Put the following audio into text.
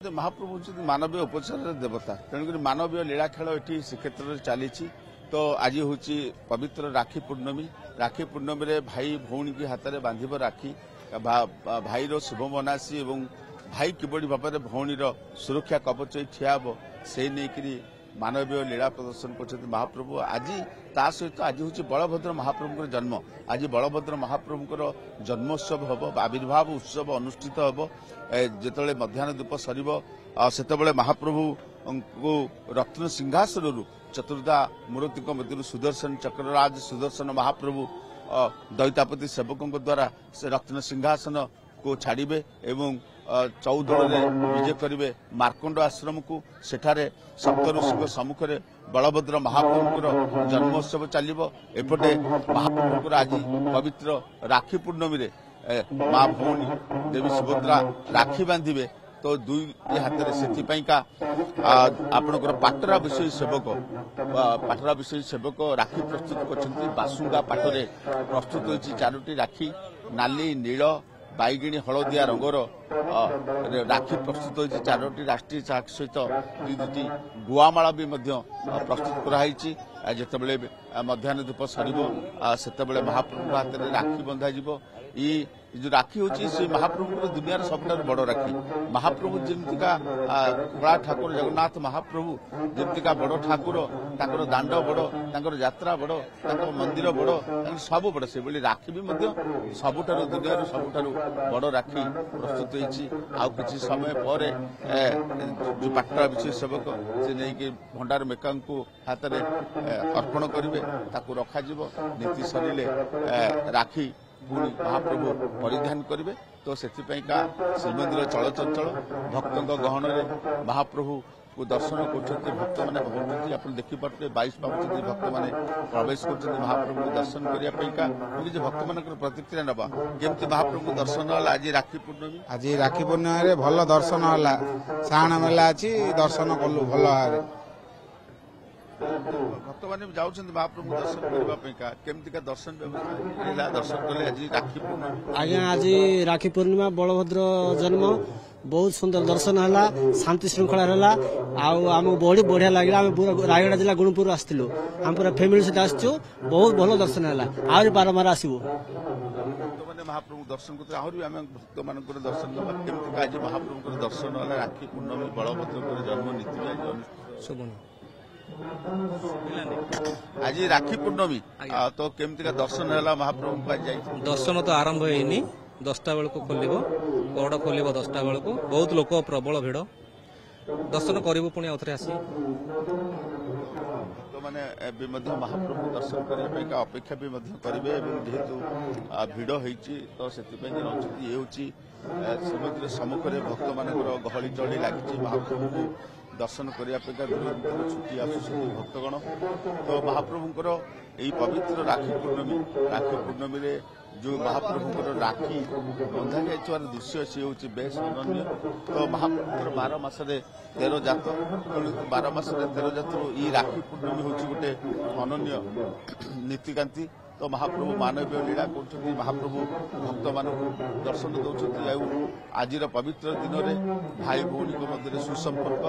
महाप्रभु हूँ मानवीय उपचार देवता तेणुक मानवीय लीला खेल ये श्रीक्षेत्र में चली तो आज हूँ पवित्र राखी पूर्णमी रे भाई भौणी की हाथ में बांध राखी भाई शुभ मनासी और भाई किभली भाव में भौणी सुरक्षा कवच ठिया से नहीं मानवीय लीला प्रदर्शन कर महाप्रभु आज ता सहित आज हूँ बलभद्र महाप्रभु जन्म आज बलभद्र महाप्रभु जन्मोत्सव हम आविर्भाव उत्सव अनुष्ठित हम जिते मध्याह्न धूप सर से महाप्रभु को रत्न सिंहासन चतुर्धा मूर्ति मध्य सुदर्शन चक्रराज सुदर्शन महाप्रभु दैतापति सेवकों द्वारा से रत्न सिंहासन को छाड़े एवं 14 विजय करेंगे मार्कंड आश्रम को सेठारे सप्त ऋषि सम्मुखें बलभद्र महाप्रभु जन्मोत्सव चलो एपटे महाप्रभु आज पवित्र राखी पूर्णमी रे माँ भौणी देवी सुभद्रा राखी बांधे तो दुई हाथ में से आपणकर पाटरा विषय सेवक राखी प्रस्तुत कर बासुंगा पाटरे प्रस्तुत होती 4टी राखी नाली नील बैगिणी हलदिया रंगर राखी प्रस्तुत होती 4टी राष्ट्रीय सहित 2टी गुआमाला भी प्रस्तुत कराई जिते मध्याह्न धूप सर से महाप्रभु हाथ में राखी बंधा जो राखी हूँ से महाप्रभु दुनिया सबुठ बड़ राखी महाप्रभु जमीका कला ठाकुर जगन्नाथ महाप्रभु जमीका बड़ ठाकुर दांड बड़ यात्रा बड़ मंदिर बड़ सब बड़ से राखी भी सबुठ दुनिया सबुठ बड़ राखी प्रस्तुत होती समय पर जो पाटरा विषय सेवक से नहीं भंडार मेका हाथ में अर्पण करेंगे रखा नीति सरिले राखी पुणी महाप्रभु परिधान करेंगे तो से श्रीमंदिर चलचंचल भक्तों गहन में महाप्रभु को दर्शन कर भक्त मैंने बहुत आप देखिपे 22 पाँच भक्त मैंने प्रवेश कर महाप्रभु को दर्शन करने भक्त मान प्रतिक्रिया नवा केमती महाप्रभु दर्शन है आज राखी पूर्णिमा भल दर्शन है साण मेला अच्छी दर्शन कलु भल भाव भक्त मैंने जाऊँ महाप्रभु दर्शन करने केमती दर्शन व्यवस्था दर्शन कले आज राखी पूर्णिमा आज्ञा आज राखी पूर्णिमा बलभद्र जन्म बहुत सुंदर दर्शन है शांति श्रृंखला है आम बहुत बढ़िया लगे आम पूरा रायगड़ा जिला गुणपुर आसलु आम पूरा फैमिली सहित आसचु बहुत भल दर्शन है आहरी बारंबार आसबू महाप्रभु दर्शन करते आहरी आम भक्त मान दर्शन दबा आज महाप्रभु दर्शन है राखी पूर्णमी बलभद्र जन्म नीति आज राखी पूर्णमी तो केमती दर्शन है महाप्रभु दर्शन तो आरंभ होनी 10टा बेलू खोल पहड़ खोल 10टा बेलू बहुत लोक प्रबल भिड़ दर्शन करू पुणी आउे आस मैंने महाप्रभु दर्शन करने अपेक्षा भी करेंगे जेहेतु भिड़ होती तो से ये हूँ श्रीमंदिर सम्मुखें भक्त मान गहली चढ़ी लगी महाप्रभु को दर्शन करने छुट्टी आसुच्च भक्तगण तो महाप्रभुंर यही पवित्र राखी पूर्णमी रे जो महाप्रभुंर राखी बंधा जाइए दृश्य सी हूँ बेस अनन्य तो महाप्रभुंर 12 मासरे 13 जात 12 मासरे 13 जात ये राखी पूर्णमी हूँ गोटे अनन्य नीतिकांति तो महाप्रभु मानवीय लीला कर महाप्रभु भक्त मान दर्शन दौरान आज पवित्र दिन में भाई भौणी मध्य सुसंपर्क